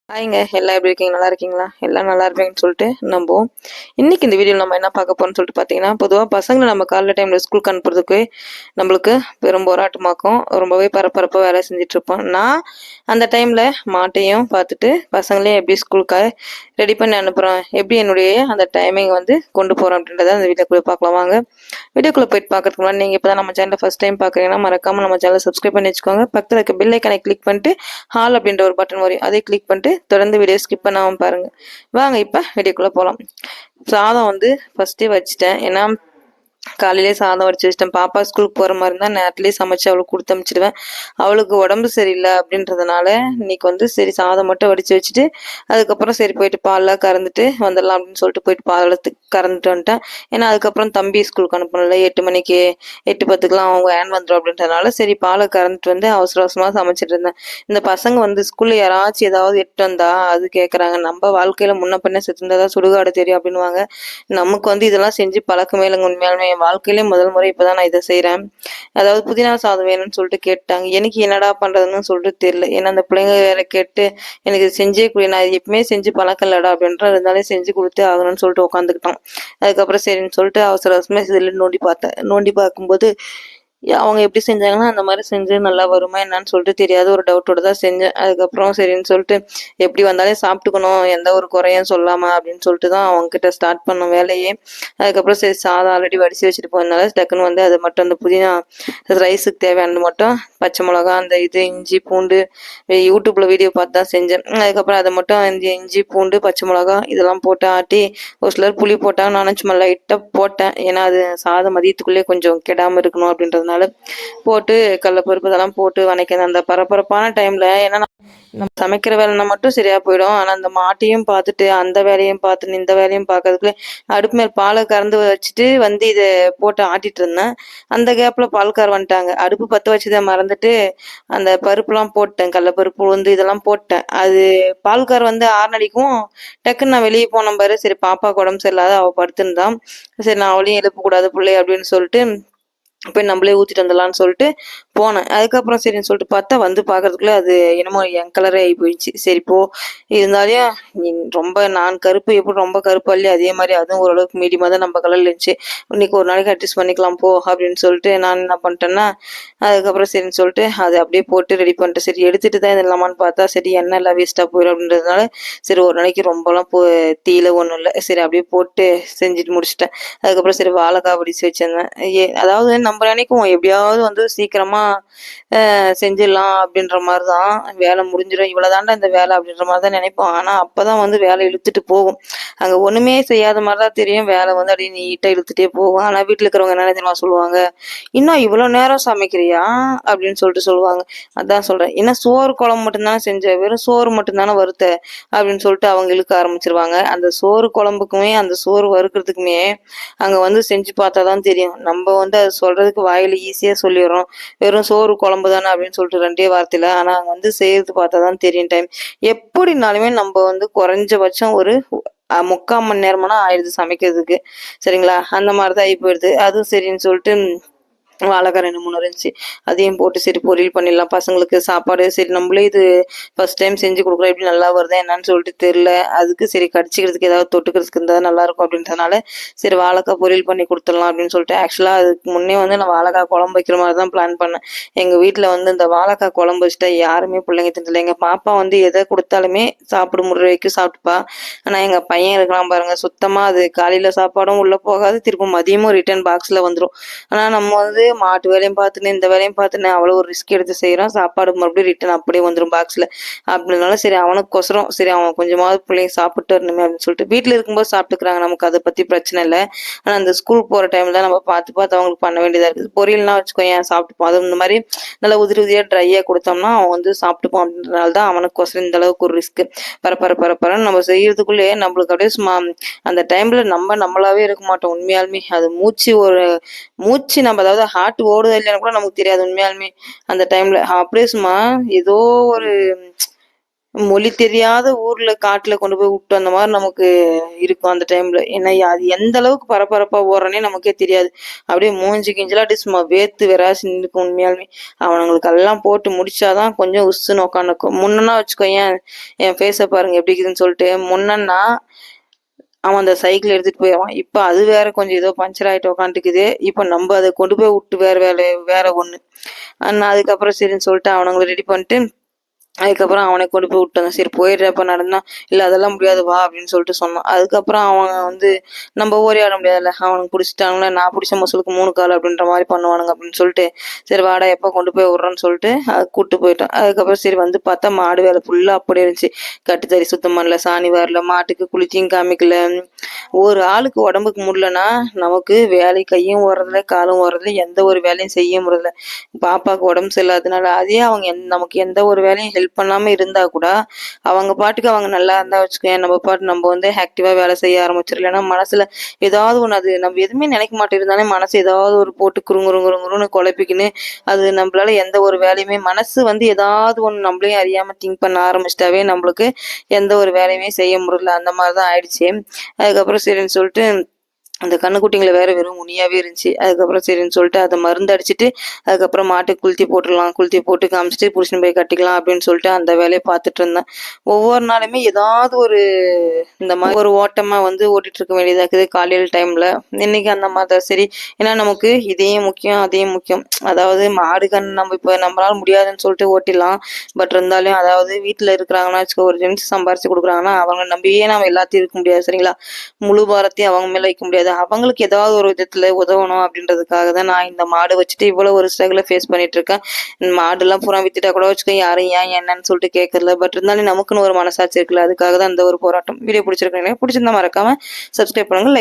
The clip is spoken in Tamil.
ஹாய்ங்க. எல்லாம் எப்படி இருக்கீங்க? நல்லா இருக்கீங்களா? எல்லாம் நல்லா இருப்பீங்கன்னு சொல்லிட்டு நம்புவோம். இன்னைக்கு இந்த வீடியோல நம்ம என்ன பார்க்க போறோம்னு சொல்லிட்டு பார்த்தீங்கன்னா, பொதுவா பசங்கள நம்ம காலைல டைம்ல ஸ்கூலுக்கு அனுப்புறதுக்கு நம்மளுக்கு பெரும் போராட்டமாக்கும். ரொம்பவே பரபரப்பா வேலை செஞ்சுட்டு இருப்போம். நான் அந்த டைம்ல மாட்டையும் பார்த்துட்டு, பசங்களையும் எப்படி ஸ்கூலுக்கு ரெடி பண்ணி அனுப்புறேன், எப்படி என்னுடைய அந்த டைமிங் வந்து கொண்டு போறேன் அப்படின்றத அந்த வீடியோக்குள்ள பார்க்கலாம் வாங்க. வீடியோக்குள்ள போயிட்டு பார்க்கறதுக்கு முன்னாடி நீங்க இப்பதான் நம்ம சேனலை ஃபர்ஸ்ட் டைம் பார்க்குறீங்கன்னா மறக்காம நம்ம சேனலை சப்ஸ்கிரைப் பண்ணி வச்சுக்கோங்க. பக்கத்தில் இருக்க பெல் ஐக்கனை கிளிக் பண்ணிட்டு ஹால் அப்படின்ற ஒரு பட்டன் வரும், அதை கிளிக் பண்ணிட்டு தொடர்ந்து வீடியோ ஸ்கிப் பண்ணாமல் பாருங்க. வாங்க இப்போ வீடியோக்குள்ளே போகலாம். சாதம் வந்து ஃபஸ்ட்டே வச்சுட்டேன். ஏன்னா காலையிலே சாதம் வடிச்சு வச்சிட்டேன். பாப்பா ஸ்கூலுக்கு போகிற மாதிரி இருந்தால் நேரத்துலேயே சமைச்சு அவளுக்கு கொடுத்து அனுப்பிச்சிடுவேன். அவளுக்கு உடம்பு சரியில்லை அப்படின்றதுனால இன்னைக்கு வந்து சரி சாதம் மட்டும் வடித்து வச்சுட்டு அதுக்கப்புறம் சரி போயிட்டு பால்லாம் கறந்துட்டு வந்துடலாம் அப்படின்னு சொல்லிட்டு போயிட்டு பாலத்துக்கு கறந்துட்டு வந்துட்டேன். ஏன்னா அதுக்கப்புறம் தம்பி ஸ்கூலுக்கு அனுப்பணும்ல, 8 மணிக்கு 8:10க்குலாம் அவங்க வேன் வந்துடும் அப்படின்றதுனால சரி பாலை கறந்துட்டு வந்து அவசர அவசரமாக சமைச்சிட்டு இருந்தேன். இந்த பசங்க வந்து ஸ்கூலில் யாராச்சும் ஏதாவது எட்டு வந்தா அது கேட்குறாங்க, நம்ம வாழ்க்கையில் முன்ன பின்ன செத்துருந்தா சுடுகாடு தெரியும் அப்படின்வாங்க. நமக்கு வந்து இதெல்லாம் செஞ்சு பழக்கமே இல்லைங்க. உண்மையாலுமே என் வாழ்க்கையிலே முதல் முறை இப்போதான் நான் இதை செய்கிறேன். அதாவது புதினா சாதம் வேணும்னு சொல்லிட்டு கேட்டாங்க. எனக்கு என்னடா பண்ணுறதுன்னு சொல்லிட்டு தெரியல. ஏன்னா அந்த பிள்ளைங்க வேற கேட்டு எனக்கு செஞ்சே கொடு, நான் எப்பவுமே செஞ்சு பழக்கம் இல்லடா அப்படின்ற, இருந்தாலும் செஞ்சு கொடுத்தே ஆகணும்னு சொல்லிட்டு உட்காந்துக்கிட்டோம். அதுக்கப்புறம் சரின்னு சொல்லிட்டு அவசர அவசரமாக இதில் நோண்டி பார்த்தேன். நோண்டி பார்க்கும்போது அவங்க எப்படி செஞ்சாங்கன்னா அந்த மாதிரி செஞ்சு நல்லா வருமா என்னன்னு சொல்லிட்டு தெரியாத ஒரு டவுட்டோட தான் செஞ்சேன். அதுக்கப்புறம் சரின்னு சொல்லிட்டு எப்படி வந்தாலே சாப்பிட்டுக்கணும், எந்த ஒரு குறையும் சொல்லாமா அப்படின்னு சொல்லிட்டு தான் அவங்ககிட்ட ஸ்டார்ட் பண்ணோம் வேலையே. அதுக்கப்புறம் சரி சாதம் ஆல்ரெடி வடித்து வச்சுட்டு போனதுனால டக்குன்னு வந்து அது மட்டும் அந்த புதினா ரைஸுக்கு தேவையானது மட்டும் பச்சை மிளகா அந்த இது இஞ்சி பூண்டு யூடியூப்ல வீடியோ பார்த்து தான் செஞ்சேன். அதுக்கப்புறம் அதை மட்டும் இந்த இஞ்சி பூண்டு பச்சை மிளகா இதெல்லாம் போட்டு ஆட்டி, ஒரு சிலர் புளி போட்டாங்க, நானும் சும்மா லைட்டாக போட்டேன். ஏன்னா அது சாதம் மதியத்துக்குள்ளேயே கொஞ்சம் கெடாமல் இருக்கணும் அப்படின்றதுனால போட்டு கடலப்பருப்பு இதெல்லாம் போட்டு வதக்கினேன். அந்த பரபரப்பான டைம்ல ஏன்னா நம்ம சமைக்கிற வேலைன்னா மட்டும் சரியா போயிடும். ஆனா அந்த மாட்டையும் பார்த்துட்டு அந்த வேலையும் பார்த்துட்டு இந்த வேலையும் பார்க்கறதுக்குள்ள அடுப்பு மேல் பாலை கறந்து வச்சுட்டு வந்து இதை போட்டு ஆட்டிட்டு இருந்தேன். அந்த கேப்ல பால்கார் வந்துட்டாங்க. அடுப்பு பற்ற வச்சதை மறந்துட்டு அந்த பருப்புலாம் போட்டேன், கடலப்பருப்பு உளுந்து இதெல்லாம் போட்டேன். அது பால்கார் வந்து 6 அடிக்கும் டக்குன்னு நான் வெளியே போனேன் பாரு. சரி பாப்பாவுக்கு உடம்பு சரியில்லாத அவள் படுத்துருந்தான். சரி நான் அவளையும் எழுப்பக்கூடாது பிள்ளை அப்படின்னு சொல்லிட்டு போய் நம்மளே ஊற்றிட்டு வந்துடலான்னு சொல்லிட்டு போனேன். அதுக்கப்புறம் சரின்னு சொல்லிட்டு பார்த்தா வந்து பார்க்கறதுக்குள்ள அது என்னமோ என் கலரே ஆகி போயிடுச்சு. சரி போ, இருந்தாலும் நீ ரொம்ப நான் கருப்பு எப்படி ரொம்ப கருப்பா இல்லையா அதே மாதிரி அதுவும் ஓரளவுக்கு மீடியமாக தான் நம்ம கலர்ல இருந்துச்சு. இன்னைக்கு ஒரு நாளைக்கு அட்ஜஸ்ட் பண்ணிக்கலாம் போ அப்படின்னு சொல்லிட்டு நான் என்ன பண்ணிட்டேன்னா அதுக்கப்புறம் சரின்னு சொல்லிட்டு அதை அப்படியே போட்டு ரெடி பண்ணிட்டு சரி எடுத்துட்டு தான் இல்லாமான்னு பார்த்தா சரி எண்ணெய் எல்லாம் வேஸ்ட்டாக போயிடும் அப்படின்றதுனால சரி ஒரு நாளைக்கு ரொம்பலாம் தீயில ஒன்றும் இல்லை, சரி அப்படியே போட்டு செஞ்சுட்டு முடிச்சிட்டேன். அதுக்கப்புறம் சரி வாழைக்காய் வடிச்சு வச்சிருந்தேன். அதாவது நம்ம நினைக்குவோம் எப்படியாவது வந்து சீக்கிரமா செஞ்சிடலாம் அப்படின்ற மாதிரி தான் வேலை முடிஞ்சிடும், இவ்வளவுதாண்டா இந்த வேலை அப்படின்ற மாதிரி தான் நினைப்போம். ஆனா அப்பதான் வந்து வேலை இழுத்துட்டு போகும். அங்க ஒண்ணுமே செய்யாத மாதிரி தான் தெரியும், வேலை வந்து அப்படியே நீட்டா இழுத்துட்டே போகும். ஆனா வீட்டுல இருக்கிறவங்க என்ன தெரியுமா சொல்லுவாங்க, இன்னும் இவ்வளவு நேரம் சமைக்கிறியா அப்படின்னு சொல்லிட்டு சொல்லுவாங்க. அதான் சொல்றேன், ஏன்னா சோறு குழம்பு மட்டும்தானே செஞ்ச, வெறும் சோறு மட்டும்தானே வறுத்த அப்படின்னு சொல்லிட்டு அவங்க இழுக்க ஆரம்பிச்சிருவாங்க. அந்த சோறு குழம்புக்குமே அந்த சோறு வறுக்கிறதுக்குமே அங்க வந்து செஞ்சு பார்த்தாதான் தெரியும். நம்ம வந்து அது சொல்றதுக்கு வாயில ஈஸியா சொல்லிடுறோம், வெறும் சோறு குழம்பு தானே அப்படின்னு சொல்லிட்டு 2 வார்த்தையில. ஆனா அங்க வந்து செய்யறது பார்த்தாதான் தெரியும் டைம். எப்படினாலுமே நம்ம வந்து குறைஞ்சபட்சம் ஒரு 3/4 மணி நேரமானா ஆயிடுது சமைக்கிறதுக்கு. சரிங்களா, அந்த மாதிரிதான் ஆகி போயிடுது. அதுவும் சரின்னு சொல்லிட்டு வாழைக்காய் 2 3 இருந்துச்சு, அதையும் போட்டு சரி பொரியல் பண்ணிடலாம் பசங்களுக்கு சாப்பாடு. சரி நம்மளே இது ஃபர்ஸ்ட் டைம் செஞ்சு கொடுக்குறோம், எப்படி நல்லா வருதா என்னன்னு சொல்லிட்டு தெரியல. அதுக்கு சரி கடிச்சிக்கிறதுக்கு ஏதாவது தொட்டுக்கிறதுக்கு இருந்தால் நல்லா இருக்கும் அப்படின்றதுனால சரி வாழைக்காய் பொரியல் பண்ணி கொடுத்துடலாம் அப்படின்னு சொல்லிட்டு ஆக்சுவலாக அதுக்கு முன்னே வந்து நான் வாழைக்காய் குழம்பு வைக்கிற மாதிரி தான் பிளான் பண்ணேன். எங்கள் வீட்டில் வந்து இந்த வாழைக்காய் குழம்பு வச்சுட்டா யாருமே பிள்ளைங்க தின்னல. எங்கள் பாப்பா வந்து எதை கொடுத்தாலுமே சாப்பிட முடிற வரைக்கும் சாப்பிட்டுப்பா. ஆனால் எங்கள் பையன் இருக்கலாம் பாருங்க, சுத்தமாக அது காலையில் சாப்பாடும் உள்ளே போகாது, திரும்ப மதியமும் ரிட்டர்ன் பாக்ஸில் வந்துடும். ஆனால் நம்ம வந்து மாட்டு வேலையும் பார்த்துன்னு இந்த வேலையும் பார்த்துன்னு அவ்வளோ ஒரு ரிஸ்க் எடுத்து செய்கிறோம், சாப்பாடு மறுபடியும் ரிட்டன் அப்படியே வந்துடும் பாக்ஸில். அப்படினால சரி அவனுக்கோசரம் சரி அவன் கொஞ்சமாவது பிள்ளைங்க சாப்பிட்டு வரணுமே அப்படின்னு சொல்லிட்டு வீட்டில் இருக்கும்போது சாப்பிட்டுக்கிறாங்க, நமக்கு அதை பற்றி பிரச்சனை இல்லை. ஆனால் அந்த ஸ்கூல் போகிற டைமில் நம்ம பார்த்து பார்த்து அவங்களுக்கு பண்ண வேண்டியதாக இருக்குது. பொரியல்னா வச்சுக்கோ ஏன் சாப்பிட்டுப்போம், அதுவும் இந்த மாதிரி நல்லா உதிரி உதிரியாக ட்ரையாக கொடுத்தோம்னா அவன் வந்து சாப்பிட்டுப்போம். அப்படின்றனால தான் அவனுக்கோசரம் இந்த அளவுக்கு ஒரு ரிஸ்க்கு. பரப்பரன்னு நம்ம செய்யறதுக்குள்ளேயே நம்மளுக்கு அப்படியே சும்மா அந்த டைமில் நம்மளாவே இருக்க மாட்டோம். உண்மையாலுமே அது மூச்சு நம்ம அதாவது ஹார்ட் ஓடுதா இல்லைன்னு கூட நமக்கு தெரியாது உண்மையாலுமே. அந்த டைம்ல அப்படியே சும்மா ஏதோ ஒரு மொழி தெரியாத ஊர்ல காட்டுல கொண்டு போய் விட்டு அந்த மாதிரி நமக்கு இருக்கும் அந்த டைம்ல. ஏன்னா அது எந்த அளவுக்கு பரபரப்பா ஓடுறனே நமக்கே தெரியாது. அப்படியே மூஞ்சி கிஞ்சலாட்டி சும்மா வேர்த்து விராசி நிற்கும் உண்மையாலுமே. அவனுங்களுக்கு எல்லாம் போட்டு முடிச்சாதான் கொஞ்சம் உஸ்ஸுன்னு உட்காந்துக்கும். முன்னன்னா வச்சுக்கோயேன், என் ஃபேஸை பாருங்க எப்படி இருக்குதுன்னு சொல்லிட்டு. முன்னன்னா அவன் அந்த சைக்கிள் எடுத்துட்டு போயிடுவான். இப்ப அது வேற கொஞ்சம் ஏதோ பஞ்சர் ஆயிட்டு உக்காந்துக்குது. இப்ப நம்ம அதை கொண்டு போய் விட்டு வேற ஒண்ணு. நான் அதுக்கப்புறம் சரின்னு சொல்லிட்டு அவனுங்களை ரெடி பண்ணிட்டு அதுக்கப்புறம் அவனை கொண்டு போய் விட்டாங்க. சரி போயிடுறப்ப நடந்தான். இல்லை அதெல்லாம் முடியாது வா அப்படின்னு சொல்லிட்டு சொன்னான். அதுக்கப்புறம் அவன் வந்து நம்ம ஓரியாட முடியாதுல்ல, அவனுக்கு பிடிச்சிட்டாங்களே நான் பிடிச்ச மசலுக்கு 3 கால் அப்படின்ற மாதிரி பண்ணுவானுங்க அப்படின்னு சொல்லிட்டு சரி வாடா எப்போ கொண்டு போய் விட்றேன்னு சொல்லிட்டு அதை கூப்பிட்டு போயிட்டான். அதுக்கப்புறம் சரி வந்து பார்த்தா மாடு வேலை ஃபுல்லாக அப்படி இருந்துச்சு. கட்டுத்தறி சுத்தம் பண்ணல, சாணி வரல, மாட்டுக்கு குளிச்சியும் காமிக்கல. ஒரு ஆளுக்கு உடம்புக்கு முடியலன்னா நமக்கு வேலை கையும் ஓடுறதில்ல காலும் ஓடுறதில்ல, எந்த ஒரு வேலையும் செய்ய முடியல. பாப்பாவுக்கு உடம்பு சரியில்லாததுனால அதே அவங்க நமக்கு எந்த ஒரு வேலையும் ஹெல்ப் பண்ணாம இருந்தா கூட அவங்க பாட்டுக்கு அவங்க நல்லா இருந்தா வச்சுக்கோங்க, நம்ம பாட்டு நம்ம வந்து ஆக்டிவா வேலை செய்ய ஆரம்பிச்சிடலாம். இல்லைன்னா மனசுல ஏதாவது ஒண்ணு, அது நம்ம எதுவுமே நினைக்க மாட்டேருந்தாலே மனசு ஏதாவது ஒரு போட்டு குறுங்குறுங்குறுங்குறுன்னு குழப்பிக்கின்னு அது நம்மளால எந்த ஒரு வேலையுமே மனசு வந்து ஏதாவது ஒண்ணு நம்மளையும் அறியாம திங்க் பண்ண ஆரம்பிச்சிட்டாவே நம்மளுக்கு எந்த ஒரு வேலையுமே செய்ய முடியல. அந்த மாதிரிதான் ஆயிடுச்சு. அதுக்கப்புறம் சரின்னு சொல்லிட்டு அந்த கண்ணுக்குட்டிங்களை வேற வெறும் உனியாவே இருந்துச்சு. அதுக்கப்புறம் சரின்னு சொல்லிட்டு அதை மருந்து அடிச்சுட்டு அதுக்கப்புறம் மாட்டுக்கு குளுத்தி போட்டுடலாம், குளுத்தி போட்டு காமிச்சிட்டு புடிச்சுன்னு போய் கட்டிக்கலாம் அப்படின்னு சொல்லிட்டு அந்த வேலையை பார்த்துட்டு இருந்தேன். ஒவ்வொரு நாளுமே ஏதாவது ஒரு இந்த மாதிரி ஒரு ஓட்டமா வந்து ஓட்டிட்டு இருக்க வேண்டியதா இருக்குது காலையில் டைம்ல. இன்னைக்கு அந்த மாதிரி தான் சரி. ஏன்னா நமக்கு இதையும் முக்கியம் அதையும் முக்கியம். அதாவது மாடு கண் நம்ம இப்போ நம்மளால முடியாதுன்னு சொல்லிட்டு ஓட்டிடலாம். பட் இருந்தாலும் அதாவது வீட்டுல இருக்கிறாங்கன்னா வச்சுக்கோ, ஒரு ஜென்ஸ் சம்பாரிச்சு கொடுக்குறாங்கன்னா அவங்க நம்பியே நம்ம எல்லாத்தையும் இருக்க முடியாது சரிங்களா. முழு பாரத்தையும் அவங்க மேல வைக்க முடியாது. அவங்களுக்கு ஏதாவது ஒரு விதத்துல உதவணும் அப்படின்றதுக்காக தான் நான் இந்த மாடு வச்சுட்டு இவ்வளவு ஒரு ஸ்ட்ரகிளை ஃபேஸ் பண்ணிட்டு இருக்கேன். மாடுலாம் பூரா வித்துட்டா கூட வச்சுக்கோ, யாரும் ஏன் என்னன்னு சொல்லிட்டு கேட்கறல. பட் இருந்தாலும் நமக்குன்னு ஒரு மனசாட்சி இருக்குல்ல, அதுக்காக தான் இந்த ஒரு போராட்டம். வீடியோ பிடிச்சிருக்கேன், பிடிச்சிருந்தா மறக்காம சப்ஸ்கிரைப் பண்ணுங்க.